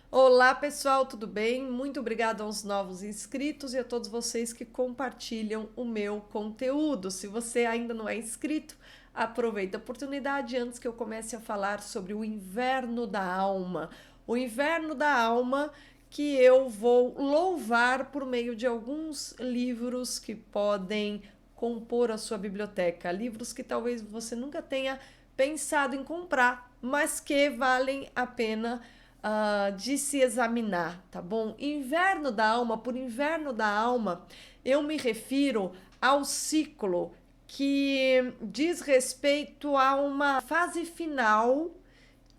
Olá, pessoal, tudo bem? Muito obrigada aos novos inscritos e a todos vocês que compartilham o meu conteúdo. Se você ainda não é inscrito, aproveita a oportunidade antes que eu comece a falar sobre o inverno da alma. O inverno da alma que eu vou louvar por meio de alguns livros que podem compor a sua biblioteca. Livros que talvez você nunca tenha pensado em comprar, mas que valem a pena de se examinar, tá bom? Inverno da alma, por inverno da alma, eu me refiro ao ciclo que diz respeito a uma fase final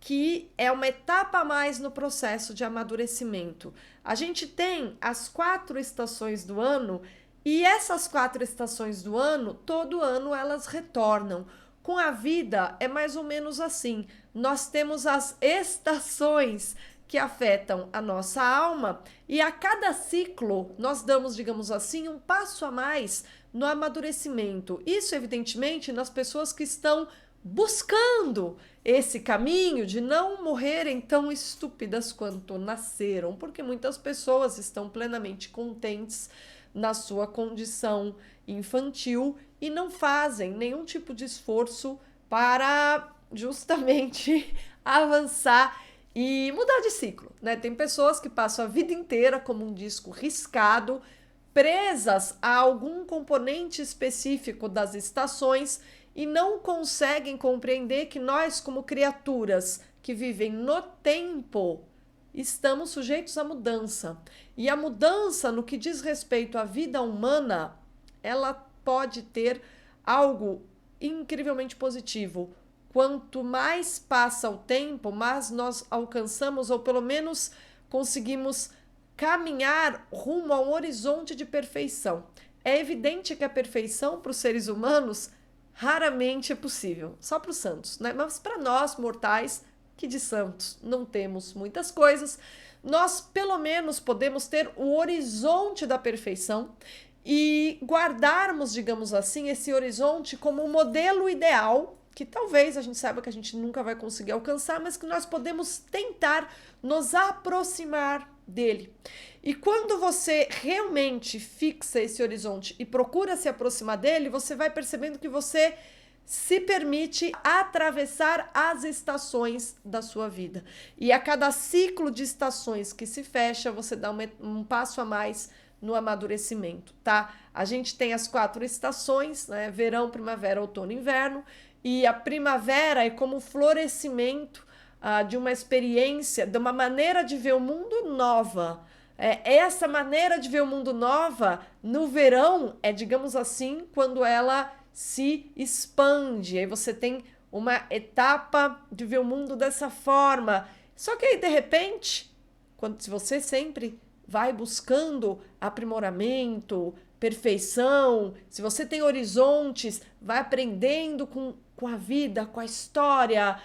que é uma etapa a mais no processo de amadurecimento. A gente tem as 4 estações do ano e essas 4 estações do ano, todo ano elas retornam. Com a vida é mais ou menos assim. Nós temos as estações que afetam a nossa alma e a cada ciclo nós damos, digamos assim, um passo a mais no amadurecimento. Isso, evidentemente, nas pessoas que estão buscando esse caminho de não morrerem tão estúpidas quanto nasceram, porque muitas pessoas estão plenamente contentes na sua condição infantil e não fazem nenhum tipo de esforço para justamente avançar e mudar de ciclo, né? Tem pessoas que passam a vida inteira como um disco riscado, presas a algum componente específico das estações e não conseguem compreender que nós, como criaturas que vivem no tempo, estamos sujeitos à mudança. E a mudança, no que diz respeito à vida humana, ela pode ter algo incrivelmente positivo. Quanto mais passa o tempo, mais nós alcançamos, ou pelo menos conseguimos caminhar rumo a um horizonte de perfeição. É evidente que a perfeição para os seres humanos raramente é possível, só para os santos, né? Mas para nós, mortais, que de santos não temos muitas coisas, nós pelo menos podemos ter o horizonte da perfeição e guardarmos, digamos assim, esse horizonte como um modelo ideal que talvez a gente saiba que a gente nunca vai conseguir alcançar, mas que nós podemos tentar nos aproximar dele. E quando você realmente fixa esse horizonte e procura se aproximar dele, você vai percebendo que você se permite atravessar as estações da sua vida. E a cada ciclo de estações que se fecha, você dá um passo a mais no amadurecimento, tá? A gente tem as 4 estações, né? Verão, primavera, outono, inverno. E a primavera é como o florescimento de uma experiência, de uma maneira de ver o mundo nova. Essa maneira de ver o mundo nova, no verão, é, digamos assim, quando ela se expande. Aí você tem uma etapa de ver o mundo dessa forma. Só que aí, de repente, se você sempre vai buscando aprimoramento, perfeição, se você tem horizontes, vai aprendendo com a vida, com a história,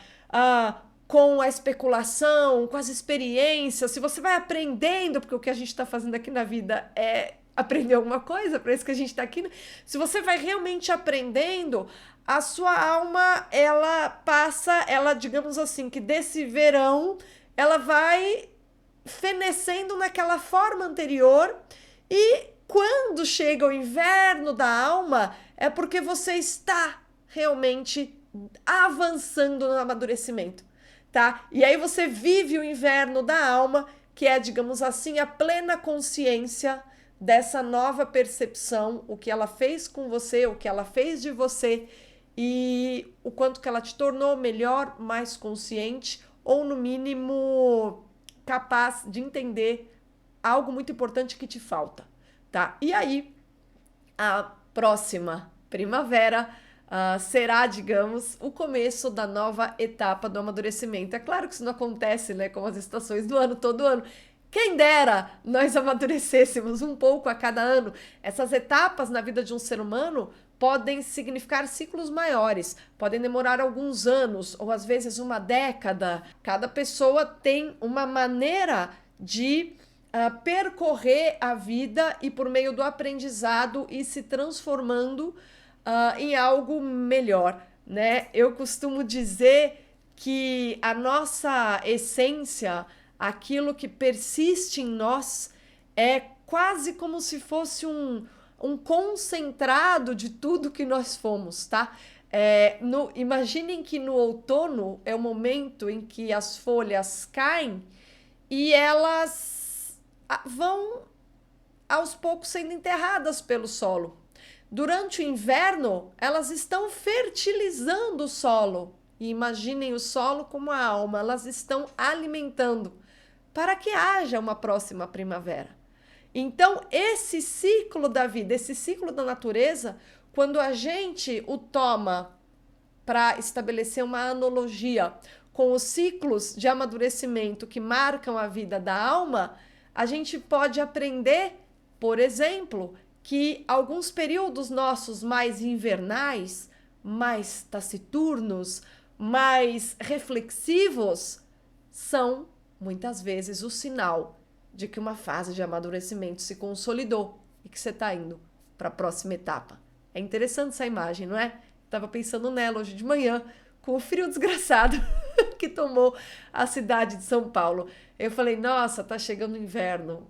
com a especulação, com as experiências, se você vai aprendendo, porque o que a gente está fazendo aqui na vida é aprender alguma coisa, para isso que a gente está aqui, né? Se você vai realmente aprendendo, a sua alma, ela passa, ela, digamos assim, que desse verão, ela vai fenecendo naquela forma anterior e quando chega o inverno da alma, é porque você está realmente avançando no amadurecimento, tá? E aí você vive o inverno da alma, que é, digamos assim, a plena consciência dessa nova percepção, o que ela fez com você, o que ela fez de você e o quanto que ela te tornou melhor, mais consciente ou no mínimo capaz de entender algo muito importante que te falta, tá? E aí, a próxima primavera será, digamos, o começo da nova etapa do amadurecimento. É claro que isso não acontece, né, com as estações do ano, todo ano. Quem dera nós amadurecêssemos um pouco a cada ano. Essas etapas na vida de um ser humano podem significar ciclos maiores, podem demorar alguns anos ou às vezes uma década. Cada pessoa tem uma maneira de percorrer a vida e por meio do aprendizado e se transformando em algo melhor, né? Eu costumo dizer que a nossa essência, aquilo que persiste em nós é quase como se fosse um concentrado de tudo que nós fomos, tá? Imaginem que no outono é o momento em que as folhas caem e elas vão aos poucos sendo enterradas pelo solo. Durante o inverno, elas estão fertilizando o solo. E imaginem o solo como a alma, elas estão alimentando para que haja uma próxima primavera. Então, esse ciclo da vida, esse ciclo da natureza, quando a gente o toma para estabelecer uma analogia com os ciclos de amadurecimento que marcam a vida da alma, a gente pode aprender, por exemplo, que alguns períodos nossos mais invernais, mais taciturnos, mais reflexivos, são muitas vezes o sinal de que uma fase de amadurecimento se consolidou e que você está indo para a próxima etapa. É interessante essa imagem, não é? Estava pensando nela hoje de manhã, com o frio desgraçado que tomou a cidade de São Paulo. Eu falei, nossa, tá chegando o inverno.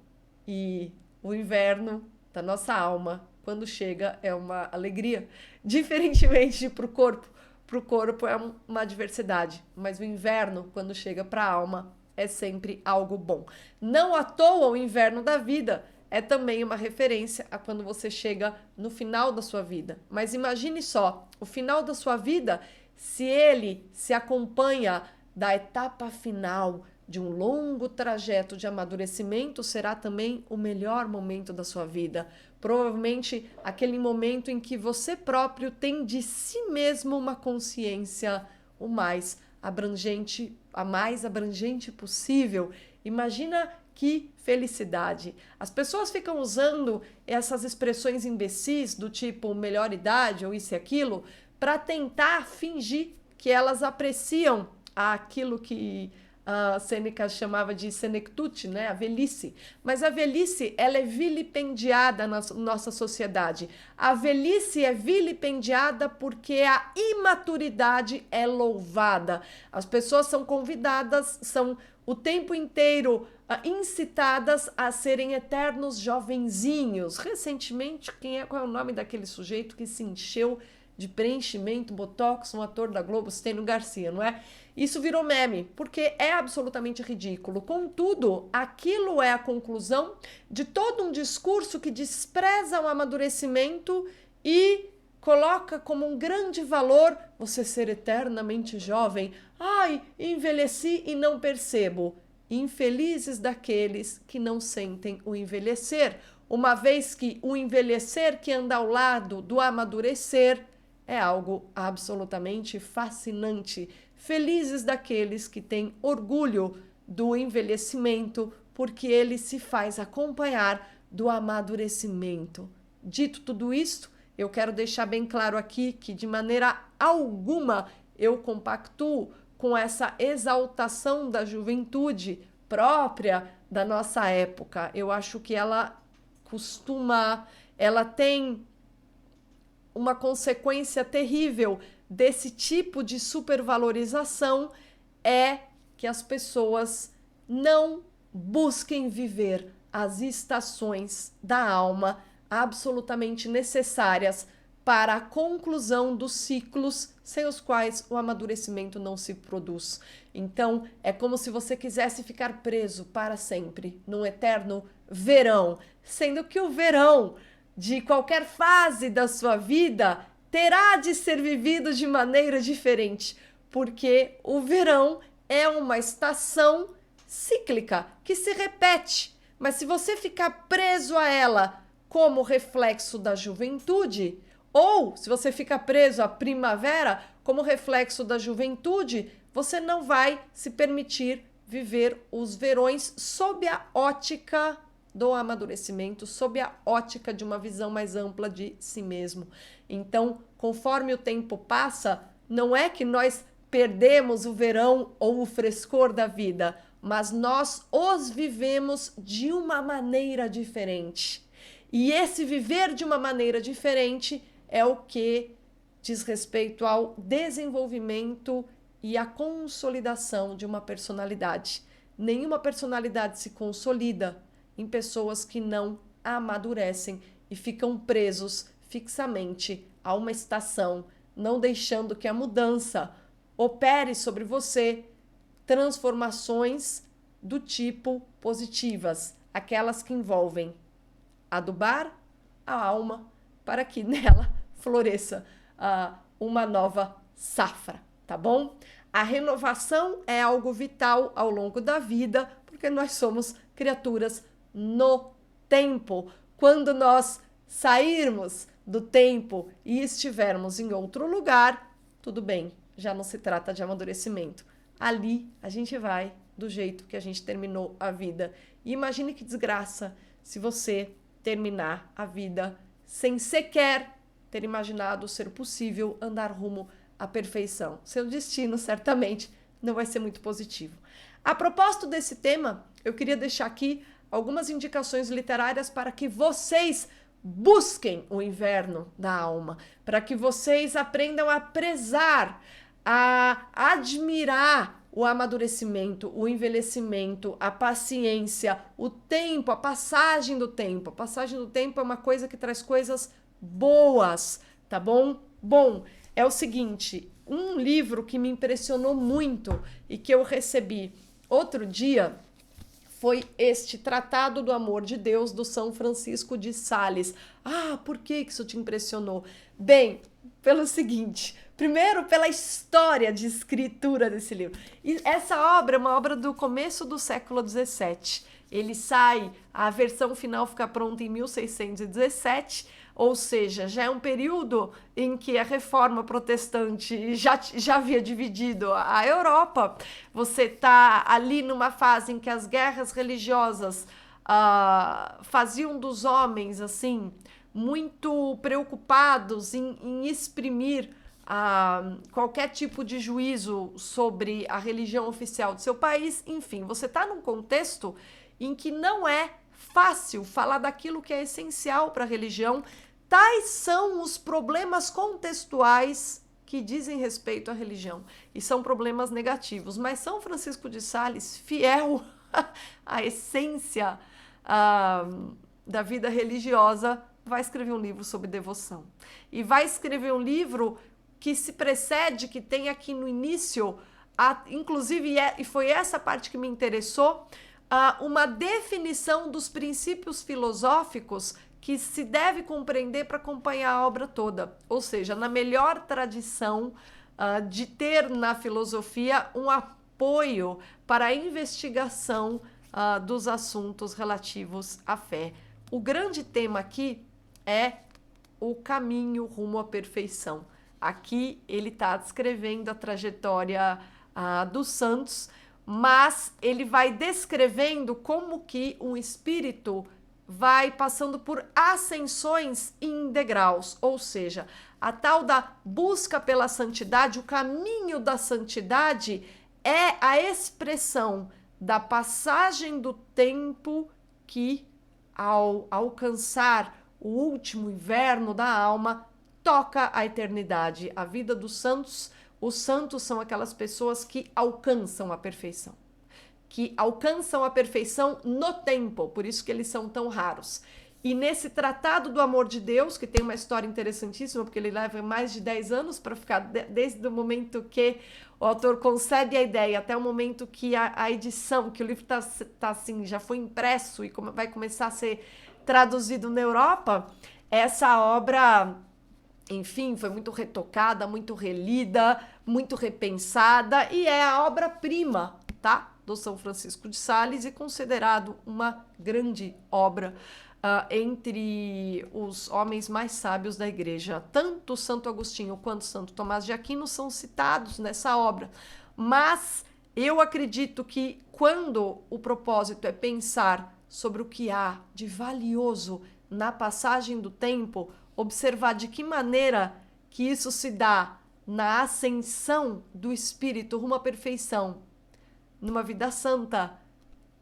E o inverno da nossa alma, quando chega, é uma alegria. Diferentemente para o corpo. Para o corpo é uma adversidade. Mas o inverno, quando chega para a alma, é sempre algo bom. Não à toa o inverno da vida é também uma referência a quando você chega no final da sua vida. Mas imagine só, o final da sua vida, se ele se acompanha da etapa final de um longo trajeto de amadurecimento, será também o melhor momento da sua vida. Provavelmente aquele momento em que você próprio tem de si mesmo uma consciência o mais abrangente, a mais abrangente possível. Imagina que felicidade. As pessoas ficam usando essas expressões imbecis do tipo melhor idade ou isso e aquilo para tentar fingir que elas apreciam aquilo que a Sêneca chamava de senectute, né? A velhice. Mas a velhice, ela é vilipendiada na nossa sociedade. A velhice é vilipendiada porque a imaturidade é louvada. As pessoas são convidadas, são o tempo inteiro incitadas a serem eternos jovenzinhos. Recentemente, qual é o nome daquele sujeito que se encheu de preenchimento, botox, um ator da Globo, Stênio Garcia, não é? Isso virou meme, porque é absolutamente ridículo. Contudo, aquilo é a conclusão de todo um discurso que despreza o amadurecimento e coloca como um grande valor você ser eternamente jovem. Ai, envelheci e não percebo. Infelizes daqueles que não sentem o envelhecer, uma vez que o envelhecer que anda ao lado do amadurecer é algo absolutamente fascinante. Felizes daqueles que têm orgulho do envelhecimento, porque ele se faz acompanhar do amadurecimento. Dito tudo isto, eu quero deixar bem claro aqui que de maneira alguma eu compactuo com essa exaltação da juventude própria da nossa época. Eu acho que ela tem uma consequência terrível desse tipo de supervalorização é que as pessoas não busquem viver as estações da alma absolutamente necessárias para a conclusão dos ciclos sem os quais o amadurecimento não se produz. Então, é como se você quisesse ficar preso para sempre num eterno verão, sendo que o verão de qualquer fase da sua vida terá de ser vivido de maneira diferente, porque o verão é uma estação cíclica que se repete, mas se você ficar preso a ela como reflexo da juventude, ou se você ficar preso à primavera como reflexo da juventude, você não vai se permitir viver os verões sob a ótica do amadurecimento, sob a ótica de uma visão mais ampla de si mesmo. Então, conforme o tempo passa, não é que nós perdemos o verão ou o frescor da vida, mas nós os vivemos de uma maneira diferente. E esse viver de uma maneira diferente é o que diz respeito ao desenvolvimento e à consolidação de uma personalidade. Nenhuma personalidade se consolida em pessoas que não amadurecem e ficam presos fixamente a uma estação, não deixando que a mudança opere sobre você transformações do tipo positivas, aquelas que envolvem adubar a alma para que nela floresça uma nova safra, tá bom? A renovação é algo vital ao longo da vida, porque nós somos criaturas no tempo. Quando nós sairmos do tempo e estivermos em outro lugar, tudo bem, já não se trata de amadurecimento. Ali a gente vai do jeito que a gente terminou a vida. E imagine que desgraça se você terminar a vida sem sequer ter imaginado ser possível andar rumo à perfeição. Seu destino certamente não vai ser muito positivo. A propósito desse tema, eu queria deixar aqui algumas indicações literárias para que vocês busquem o inverno da alma, para que vocês aprendam a prezar, a admirar o amadurecimento, o envelhecimento, a paciência, o tempo, a passagem do tempo. A passagem do tempo é uma coisa que traz coisas boas, tá bom? Bom, é o seguinte, um livro que me impressionou muito e que eu recebi outro dia foi este Tratado do Amor de Deus, do São Francisco de Sales. Ah, por que isso te impressionou? Bem, pelo seguinte, primeiro pela história de escritura desse livro. E essa obra é uma obra do começo do século XVII. Ele sai, a versão final fica pronta em 1617, ou seja, já é um período em que a reforma protestante já havia dividido a Europa. Você está ali numa fase em que as guerras religiosas faziam dos homens assim muito preocupados em exprimir qualquer tipo de juízo sobre a religião oficial do seu país. Enfim, você está num contexto em que não é fácil falar daquilo que é essencial para a religião. Tais são os problemas contextuais que dizem respeito à religião, e são problemas negativos. Mas São Francisco de Sales, fiel à essência da vida religiosa, vai escrever um livro sobre devoção. E vai escrever um livro que se precede, que tem aqui no início, inclusive, e foi essa parte que me interessou, uma definição dos princípios filosóficos que se deve compreender para acompanhar a obra toda. Ou seja, na melhor tradição de ter na filosofia um apoio para a investigação dos assuntos relativos à fé. O grande tema aqui é o caminho rumo à perfeição. Aqui ele está descrevendo a trajetória dos santos, mas ele vai descrevendo como que um espírito vai passando por ascensões em degraus, ou seja, a tal da busca pela santidade, o caminho da santidade é a expressão da passagem do tempo que, ao alcançar o último inverno da alma, toca a eternidade. A vida dos santos, os santos são aquelas pessoas que alcançam a perfeição. Que alcançam a perfeição no tempo, por isso que eles são tão raros. E nesse Tratado do Amor de Deus, que tem uma história interessantíssima, porque ele leva mais de 10 anos para ficar, desde o momento que o autor concebe a ideia até o momento que a edição, que o livro tá assim, já foi impresso e vai começar a ser traduzido na Europa, essa obra, enfim, foi muito retocada, muito relida, muito repensada, e é a obra-prima, tá? Do São Francisco de Sales, e considerado uma grande obra entre os homens mais sábios da igreja. Tanto Santo Agostinho quanto Santo Tomás de Aquino são citados nessa obra, mas eu acredito que quando o propósito é pensar sobre o que há de valioso na passagem do tempo, observar de que maneira que isso se dá na ascensão do espírito rumo à perfeição, numa vida santa,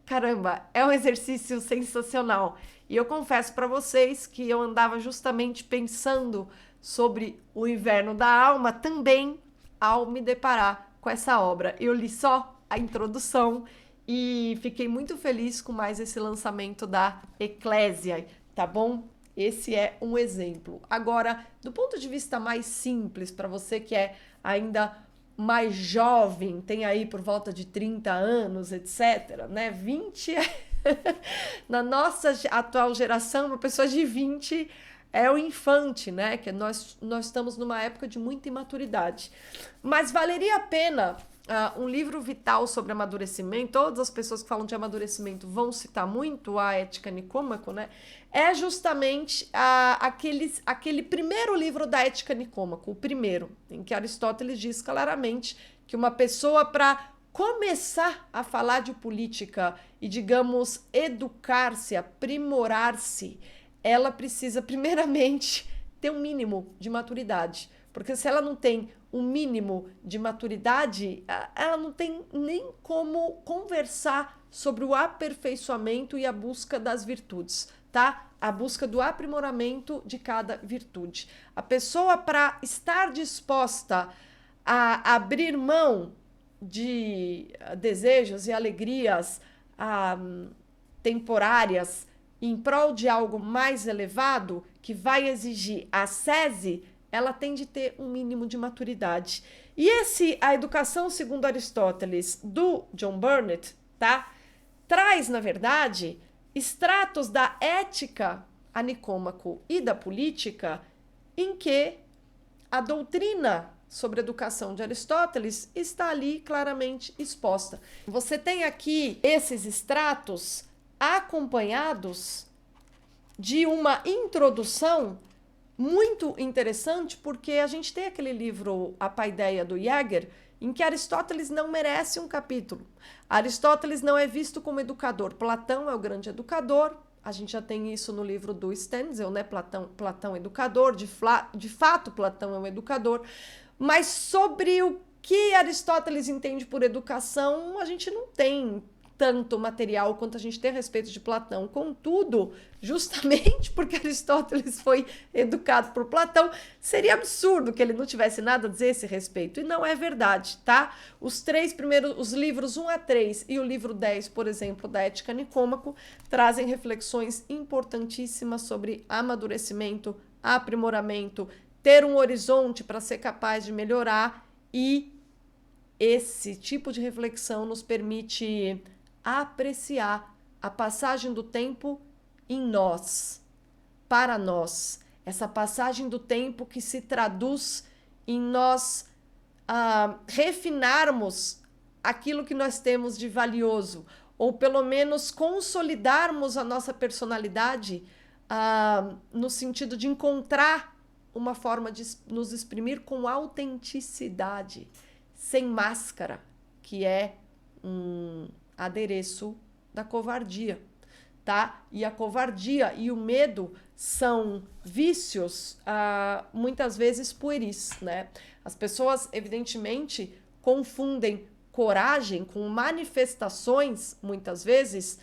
caramba, é um exercício sensacional. E eu confesso para vocês que eu andava justamente pensando sobre o inverno da alma também ao me deparar com essa obra. Eu li só a introdução e fiquei muito feliz com mais esse lançamento da Eclésia, tá bom? Esse é um exemplo. Agora, do ponto de vista mais simples, para você que é ainda mais jovem, tem aí por volta de 30 anos, etc, né? 20 na nossa atual geração, uma pessoa de 20 é o infante, né? Que nós estamos numa época de muita imaturidade. Mas valeria a pena um livro vital sobre amadurecimento. Todas as pessoas que falam de amadurecimento vão citar muito a Ética Nicômaco, né? É justamente aquele primeiro livro da Ética Nicômaco, o primeiro, em que Aristóteles diz claramente que uma pessoa, para começar a falar de política e, digamos, educar-se, aprimorar-se, ela precisa, primeiramente, ter um mínimo de maturidade. Porque se ela não tem um mínimo de maturidade, ela não tem nem como conversar sobre o aperfeiçoamento e a busca das virtudes, tá? A busca do aprimoramento de cada virtude. A pessoa, para estar disposta a abrir mão de desejos e alegrias temporárias em prol de algo mais elevado, que vai exigir ascese, ela tem de ter um mínimo de maturidade. E a educação segundo Aristóteles, do John Burnet, tá? Traz, na verdade, extratos da ética a Nicômaco e da política, em que a doutrina sobre educação de Aristóteles está ali claramente exposta. Você tem aqui esses extratos acompanhados de uma introdução muito interessante, porque a gente tem aquele livro A Paideia do Jäger, em que Aristóteles não merece um capítulo. Aristóteles não é visto como educador. Platão é o grande educador. A gente já tem isso no livro do Stenzel, né? Platão educador, de fato Platão é um educador. Mas sobre o que Aristóteles entende por educação, a gente não tem tanto material quanto a gente tem a respeito de Platão. Contudo, justamente porque Aristóteles foi educado por Platão, seria absurdo que ele não tivesse nada a dizer a esse respeito. E não é verdade, tá? Os três primeiros, os livros 1 a 3 e o livro 10, por exemplo, da Ética Nicômaco, trazem reflexões importantíssimas sobre amadurecimento, aprimoramento, ter um horizonte para ser capaz de melhorar, e esse tipo de reflexão nos permite apreciar a passagem do tempo em nós, para nós. Essa passagem do tempo que se traduz em nós refinarmos aquilo que nós temos de valioso, ou pelo menos consolidarmos a nossa personalidade no sentido de encontrar uma forma de nos exprimir com autenticidade, sem máscara, que é um adereço da covardia, tá? E a covardia e o medo são vícios muitas vezes pueris, né? As pessoas, evidentemente, confundem coragem com manifestações, muitas vezes,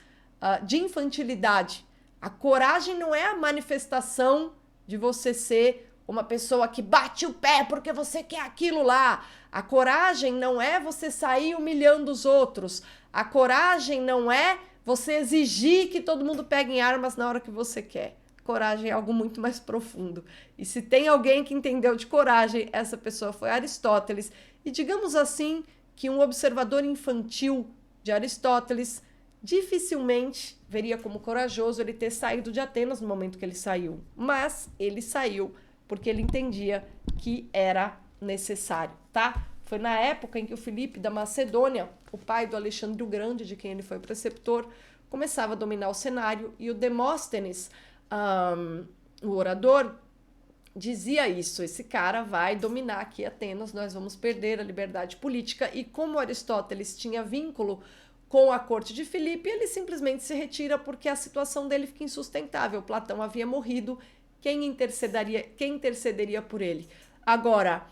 de infantilidade. A coragem não é a manifestação de você ser uma pessoa que bate o pé porque você quer aquilo lá. A coragem não é você sair humilhando os outros. A coragem não é você exigir que todo mundo pegue em armas na hora que você quer. Coragem é algo muito mais profundo. E se tem alguém que entendeu de coragem, essa pessoa foi Aristóteles. E digamos assim que um observador infantil de Aristóteles dificilmente veria como corajoso ele ter saído de Atenas no momento que ele saiu. Mas ele saiu porque ele entendia que era necessário, tá? Foi na época em que o Filipe da Macedônia, o pai do Alexandre o Grande, de quem ele foi preceptor, começava a dominar o cenário, e o Demóstenes, o orador, dizia isso: esse cara vai dominar aqui Atenas, nós vamos perder a liberdade política. E como Aristóteles tinha vínculo com a corte de Filipe, ele simplesmente se retira porque a situação dele fica insustentável. Platão havia morrido, quem intercederia por ele? Agora,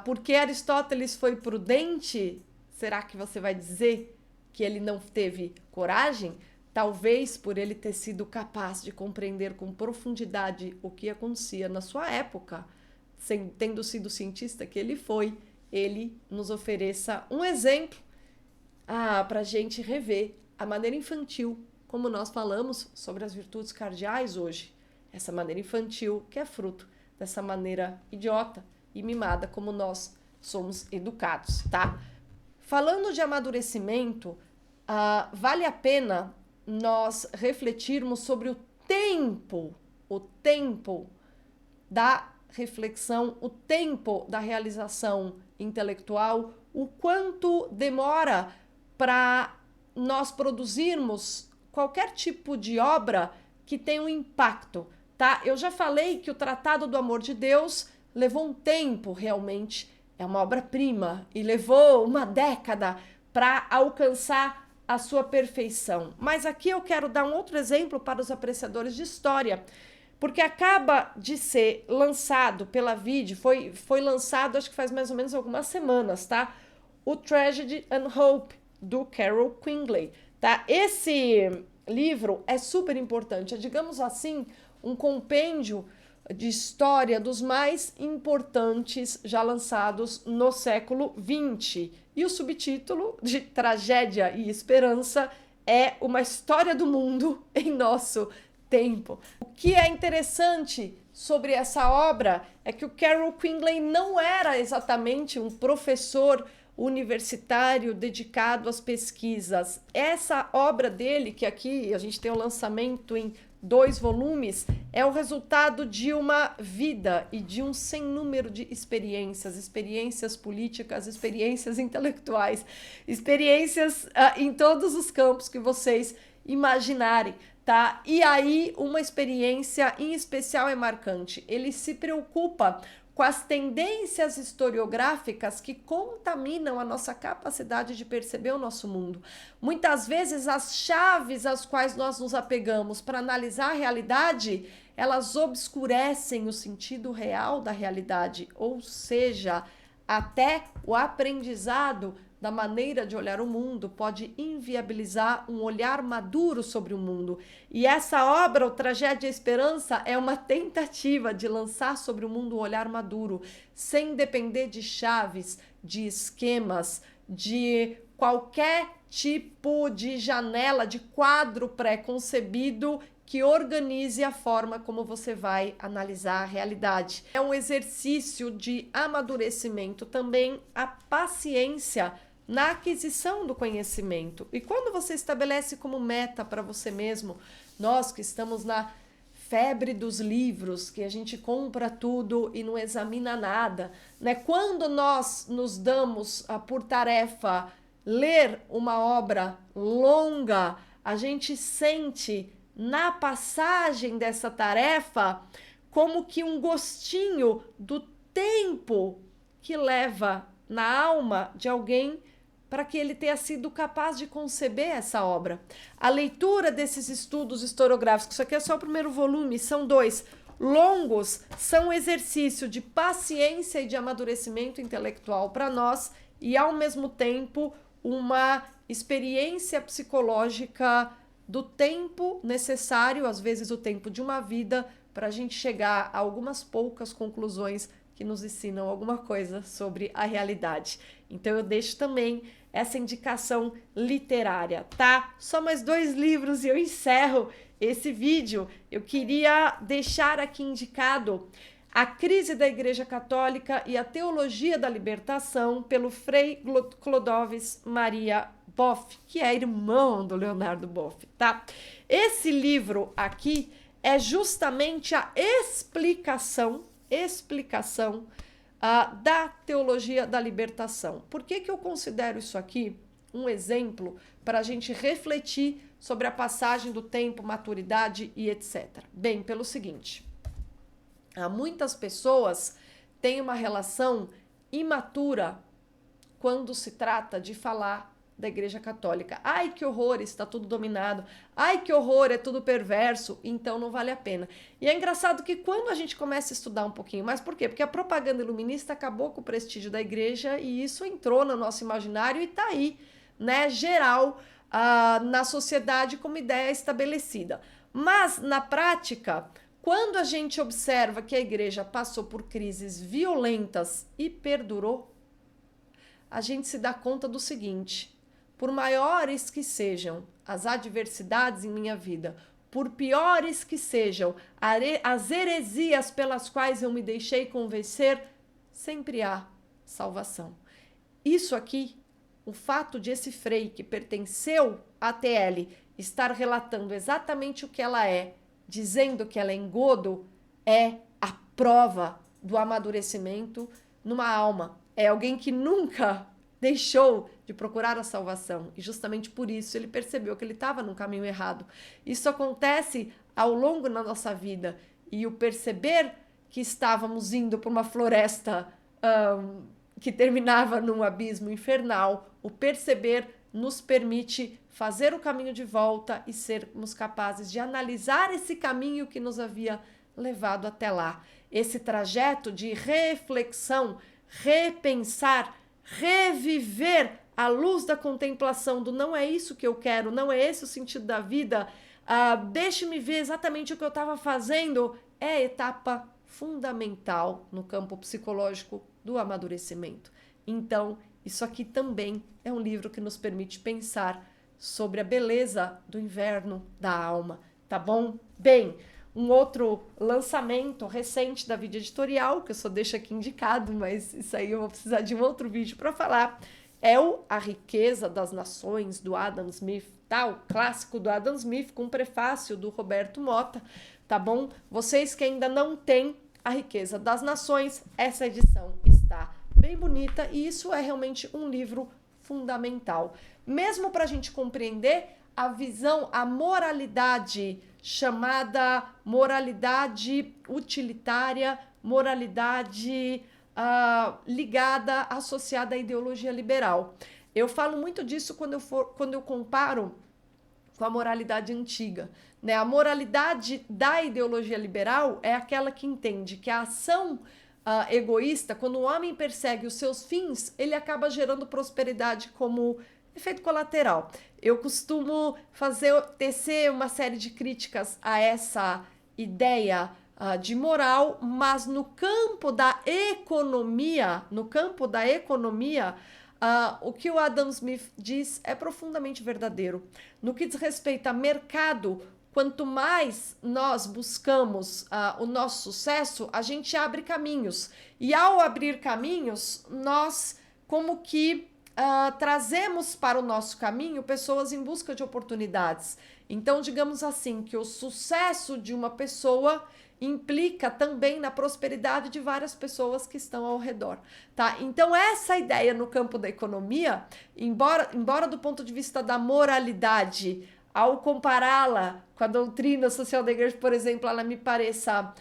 porque Aristóteles foi prudente, será que você vai dizer que ele não teve coragem? Talvez por ele ter sido capaz de compreender com profundidade o que acontecia na sua época, tendo sido cientista que ele foi, ele nos ofereça um exemplo para a gente rever a maneira infantil, como nós falamos sobre as virtudes cardeais hoje. Essa maneira infantil que é fruto dessa maneira idiota e mimada como nós somos educados, tá? Falando de amadurecimento, vale a pena nós refletirmos sobre o tempo da reflexão, o tempo da realização intelectual, o quanto demora para nós produzirmos qualquer tipo de obra que tenha um impacto, tá? Eu já falei que o Tratado do Amor de Deus levou um tempo realmente, é uma obra-prima, e levou uma década para alcançar a sua perfeição. Mas aqui eu quero dar um outro exemplo para os apreciadores de história, porque acaba de ser lançado pela Vide, foi lançado acho que faz mais ou menos algumas semanas, tá? O Tragedy and Hope, do Carol Quigley, tá? Esse livro é super importante, é, digamos assim, um compêndio de história dos mais importantes já lançados no século XX. E o subtítulo de Tragédia e Esperança é uma história do mundo em nosso tempo. O que é interessante sobre essa obra é que o Carol Quigley não era exatamente um professor universitário dedicado às pesquisas. Essa obra dele, que aqui a gente tem o lançamento em 2 volumes, é o resultado de uma vida e de um sem número de experiências políticas, experiências intelectuais, experiências em todos os campos que vocês imaginarem, tá? E aí uma experiência em especial é marcante. Ele se preocupa com as tendências historiográficas que contaminam a nossa capacidade de perceber o nosso mundo. Muitas vezes as chaves às quais nós nos apegamos para analisar a realidade, elas obscurecem o sentido real da realidade, ou seja, até o aprendizado da maneira de olhar o mundo pode inviabilizar um olhar maduro sobre o mundo. E essa obra, o Tragédia e Esperança, é uma tentativa de lançar sobre o mundo um olhar maduro, sem depender de chaves, de esquemas, de qualquer tipo de janela, de quadro pré-concebido que organize a forma como você vai analisar a realidade. É um exercício de amadurecimento também, a paciência na aquisição do conhecimento. E quando você estabelece como meta para você mesmo, nós que estamos na febre dos livros, que a gente compra tudo e não examina nada, né? Quando nós nos damos por tarefa ler uma obra longa, a gente sente na passagem dessa tarefa como que um gostinho do tempo que leva na alma de alguém para que ele tenha sido capaz de conceber essa obra. A leitura desses estudos historiográficos, isso aqui é só o primeiro volume, são 2 longos, são um exercício de paciência e de amadurecimento intelectual para nós e, ao mesmo tempo, uma experiência psicológica do tempo necessário, às vezes o tempo de uma vida, para a gente chegar a algumas poucas conclusões que nos ensinam alguma coisa sobre a realidade. Então eu deixo também essa indicação literária, tá? Só mais 2 livros e eu encerro esse vídeo. Eu queria deixar aqui indicado A Crise da Igreja Católica e a Teologia da Libertação, pelo Frei Clodovis Maria Boff, que é irmão do Leonardo Boff, tá? Esse livro aqui é justamente a explicação da teologia da libertação. Por que eu considero isso aqui um exemplo para a gente refletir sobre a passagem do tempo, maturidade e etc? Bem, pelo seguinte, muitas pessoas têm uma relação imatura quando se trata de falar da Igreja Católica. Ai, que horror, está tudo dominado. Ai, que horror, é tudo perverso, então não vale a pena. E é engraçado que quando a gente começa a estudar um pouquinho mais, por quê? Porque a propaganda iluminista acabou com o prestígio da igreja e isso entrou no nosso imaginário e está aí, né, geral, na sociedade como ideia estabelecida. Mas, na prática, quando a gente observa que a igreja passou por crises violentas e perdurou, a gente se dá conta do seguinte: por maiores que sejam as adversidades em minha vida, por piores que sejam as heresias pelas quais eu me deixei convencer, sempre há salvação. Isso aqui, o fato de esse Frei que pertenceu à TL estar relatando exatamente o que ela é, dizendo que ela é engodo, é a prova do amadurecimento numa alma. É alguém que nunca deixou de procurar a salvação e justamente por isso ele percebeu que ele estava no caminho errado. Isso acontece ao longo da nossa vida e o perceber que estávamos indo para uma floresta que terminava num abismo infernal, o perceber nos permite fazer o caminho de volta e sermos capazes de analisar esse caminho que nos havia levado até lá. Esse trajeto de reflexão, repensar, reviver à luz da contemplação do não é isso que eu quero, não é esse o sentido da vida, deixe-me ver exatamente o que eu estava fazendo, é a etapa fundamental no campo psicológico do amadurecimento. Então, isso aqui também é um livro que nos permite pensar sobre a beleza do inverno da alma, tá bom? Bem, um outro lançamento recente da Vida Editorial, que eu só deixo aqui indicado, mas isso aí eu vou precisar de um outro vídeo para falar, é o A Riqueza das Nações, do Adam Smith, tá? O clássico do Adam Smith, com prefácio do Roberto Motta, tá bom? Vocês que ainda não têm A Riqueza das Nações, essa edição está bem bonita e isso é realmente um livro fundamental. Mesmo para a gente compreender a visão, a moralidade chamada moralidade utilitária, moralidade ligada, associada à ideologia liberal. Eu falo muito disso quando eu comparo com a moralidade antiga, né? A moralidade da ideologia liberal é aquela que entende que a ação egoísta, quando o homem persegue os seus fins, ele acaba gerando prosperidade como efeito colateral. Eu costumo tecer uma série de críticas a essa ideia de moral, mas no campo da economia, o que o Adam Smith diz é profundamente verdadeiro. No que diz respeito a mercado, quanto mais nós buscamos o nosso sucesso, a gente abre caminhos. E ao abrir caminhos, nós como que trazemos para o nosso caminho pessoas em busca de oportunidades. Então, digamos assim, que o sucesso de uma pessoa implica também na prosperidade de várias pessoas que estão ao redor, tá? Então, essa ideia no campo da economia, embora do ponto de vista da moralidade, ao compará-la com a doutrina social da igreja, por exemplo, ela me pareça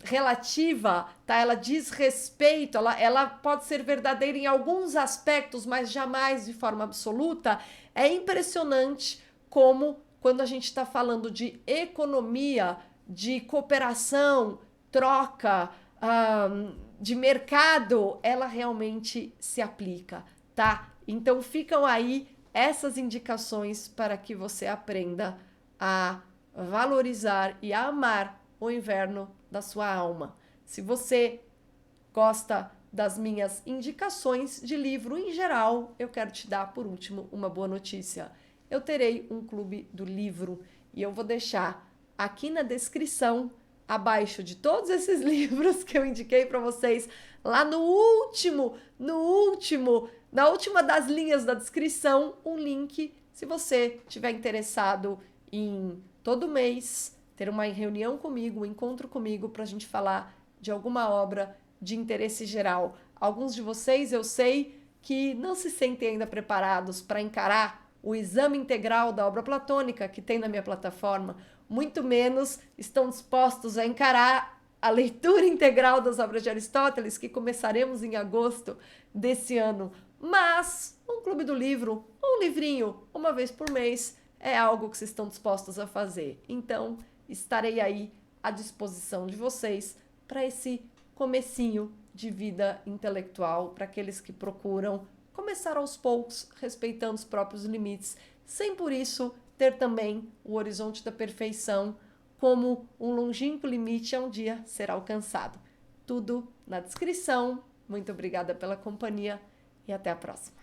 relativa, tá? Ela diz respeito, ela pode ser verdadeira em alguns aspectos, mas jamais de forma absoluta. É impressionante como, quando a gente está falando de economia, de cooperação, troca, de mercado, ela realmente se aplica, tá? Então ficam aí essas indicações para que você aprenda a valorizar e a amar o inverno da sua alma. Se você gosta das minhas indicações de livro em geral, eu quero te dar, por último, uma boa notícia. Eu terei um clube do livro e eu vou deixar aqui na descrição, abaixo de todos esses livros que eu indiquei para vocês, lá na última das linhas da descrição, um link, se você estiver interessado em todo mês ter uma reunião comigo, um encontro comigo para a gente falar de alguma obra de interesse geral. Alguns de vocês eu sei que não se sentem ainda preparados para encarar o exame integral da obra platônica que tem na minha plataforma, muito menos estão dispostos a encarar a leitura integral das obras de Aristóteles, que começaremos em agosto desse ano. Mas um clube do livro, um livrinho, uma vez por mês, é algo que vocês estão dispostos a fazer. Então, estarei aí à disposição de vocês para esse comecinho de vida intelectual, para aqueles que procuram começar aos poucos, respeitando os próprios limites, sem por isso ter também o horizonte da perfeição como um longínquo limite a um dia ser alcançado. Tudo na descrição. Muito obrigada pela companhia e até a próxima.